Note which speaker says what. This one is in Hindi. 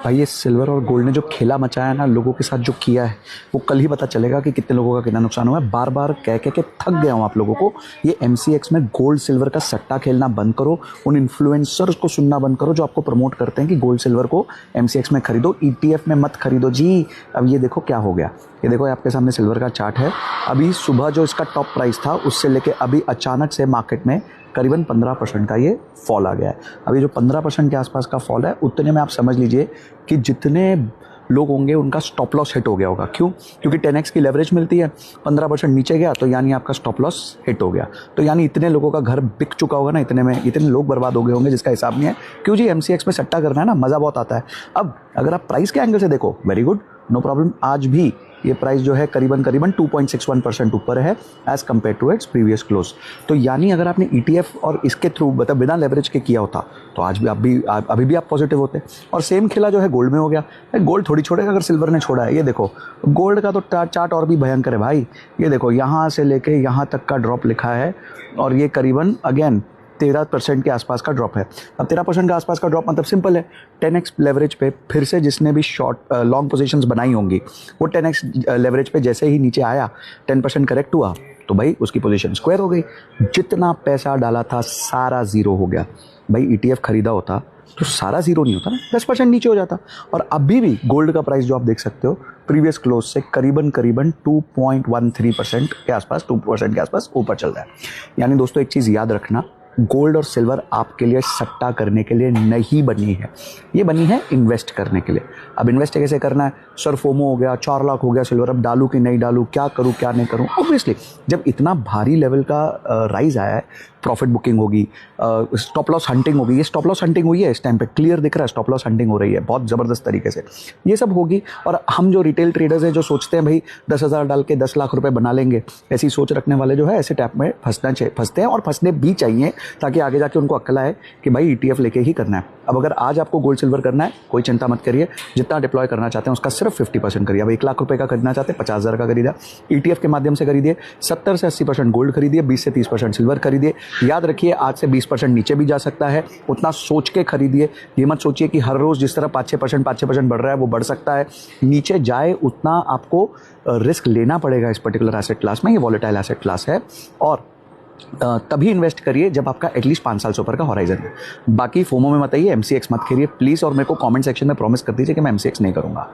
Speaker 1: भाई ये सिल्वर और गोल्ड ने जो खेला मचाया है ना, लोगों के साथ जो किया है, वो कल ही पता चलेगा कि कितने लोगों का कितना नुकसान हुआ है। बार बार कह कह के थक गया हूँ आप लोगों को। ये MCX में गोल्ड सिल्वर का सट्टा खेलना बंद करो। उन इन्फ्लुएंसर्स को सुनना बंद करो जो आपको प्रमोट करते हैं कि गोल्ड सिल्वर को MCX में खरीदो, ETF में मत खरीदो जी। अब ये देखो क्या हो गया। ये देखो आपके सामने सिल्वर का चार्ट है। अभी सुबह जो इसका टॉप प्राइस था उससे लेके अभी अचानक से मार्केट में करीबन 15% का ये फॉल आ गया है। अभी जो 15% के आसपास का फॉल है, उतने में आप समझ लीजिए कि जितने लोग होंगे उनका स्टॉप लॉस हिट हो गया होगा। क्यों? क्योंकि 10x की लेवरेज मिलती है। 15% नीचे गया तो यानी आपका स्टॉप लॉस हिट हो गया। तो यानी इतने लोगों का घर बिक चुका होगा ना, इतने में इतने लोग बर्बाद हो गए होंगे जिसका हिसाब नहीं है। क्यों जी? MCX में सट्टा करना है ना, मज़ा बहुत आता है। अब अगर आप प्राइस के एंगल से देखो, वेरी गुड, नो प्रॉब्लम। आज भी ये प्राइस जो है करीबन 2.61% ऊपर है as compared to its previous close. तो यानी अगर आपने ETF और इसके थ्रू मतलब बिना लेवरेज के किया होता तो आज भी अभी भी आप पॉजिटिव होते। और सेम खेला जो है गोल्ड में हो गया। गोल्ड थोड़ी छोड़ेगा अगर सिल्वर ने छोड़ा है। ये देखो गोल्ड का तो चार्ट और भी भयंकर है भाई। ये देखो यहाँ से लेके यहाँ तक का ड्रॉप लिखा है और ये करीबन अगेन 13% के आसपास का ड्रॉप है। अब 13% के आसपास का ड्रॉप मतलब सिंपल है, 10x लेवरेज पे फिर से जिसने भी शॉर्ट लॉन्ग पोजीशंस बनाई होंगी वो 10x लेवरेज पे जैसे ही नीचे आया 10% करेक्ट हुआ तो भाई उसकी पोजीशन स्क्वायर हो गई। जितना पैसा डाला था सारा ज़ीरो हो गया। भाई ETF खरीदा होता तो सारा ज़ीरो नहीं होता ना, 10% नीचे हो जाता। और अभी भी गोल्ड का प्राइस जो आप देख सकते हो प्रीवियस क्लोज से करीबन 2.13% के आसपास 2% के आसपास ऊपर चल रहा है। यानी दोस्तों एक चीज़ याद रखना, गोल्ड और सिल्वर आपके लिए सट्टा करने के लिए नहीं बनी है, ये बनी है इन्वेस्ट करने के लिए। अब इन्वेस्ट कैसे करना है? सर फोमो हो गया, 4 लाख हो गया सिल्वर, अब डालूं कि नहीं डालूं, क्या करूं क्या नहीं करूं। ऑब्वियसली जब इतना भारी लेवल का राइज आया है, प्रॉफिट बुकिंग होगी, स्टॉप लॉस हंटिंग होगी। ये स्टॉप लॉस हंटिंग हुई है इस टाइम पे, क्लियर दिख रहा है स्टॉप लॉस हंटिंग हो रही है बहुत ज़बरदस्त तरीके से। ये सब होगी। और हम जो रिटेल ट्रेडर्स हैं जो सोचते हैं भाई 10,000 डाल के 10 लाख रुपए बना लेंगे, ऐसी सोच रखने वाले जो है ऐसे टैप में फंसते हैं और फंसने भी चाहिए ताकि आगे जाके उनको अक्ल आए कि भाई ETF लेके ही करना है। अब अगर आज आपको गोल्ड सिल्वर करना है कोई चिंता मत करिए, जितना डिप्लॉय करना चाहते हैं उसका सिर्फ 50% करिए। अब 1 लाख रुपए का खरीदना चाहते हैं 50,000 का खरीदा, ETF के माध्यम से खरीदिए। 70 से 80% गोल्ड खरीदिए, 20 से 30% सिल्वर खरीदिए। याद रखिए आज से 20% नीचे भी जा सकता है, उतना सोच के खरीदिए। ये मत सोचिए कि हर रोज़ जिस तरह 5-6% बढ़ रहा है वो बढ़ सकता है, नीचे जाए उतना आपको रिस्क लेना पड़ेगा इस पर्टिकुलर एसेट क्लास में। ये वॉलेटाइल एसेट क्लास है और तभी इन्वेस्ट करिए जब आपका एटलीस्ट 5 साल से ऊपर का हॉराइजन है। बाकी फोमो में मत आइए, MCX मत खेलिए प्लीज़। और मेरे को कमेंट सेक्शन में प्रॉमिस कर दीजिए कि मैं MCX नहीं करूँगा।